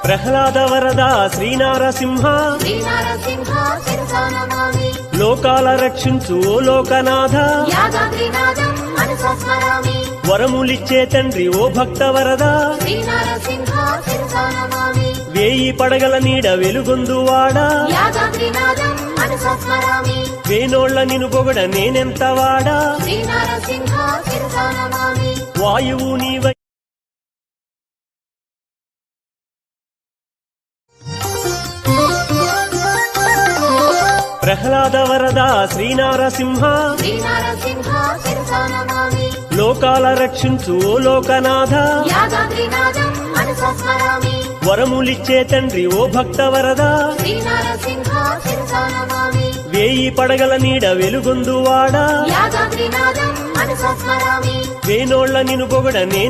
ప్రహ్లాద వరద శ్రీనారసింహ లోకాల రక్షించు ఓ లోకనాథ వరములిచ్చే తండ్రి ఓ భక్త వరద వేయి పడగల నీడ వెలుగొందువాడా వేనోళ్ల నిను పొగడ నేనెంత వాడా వాయువు నీవై ప్రహ్లాద వరద శ్రీనారసింహ లోకాల రక్షించు ఓ లోకనాథ వరములిచ్చే తండ్రి ఓ భక్త వరద వేయి పడగల నీడ వెలుగొందువాడా వేనోళ్ల నిను పొగడ నేనే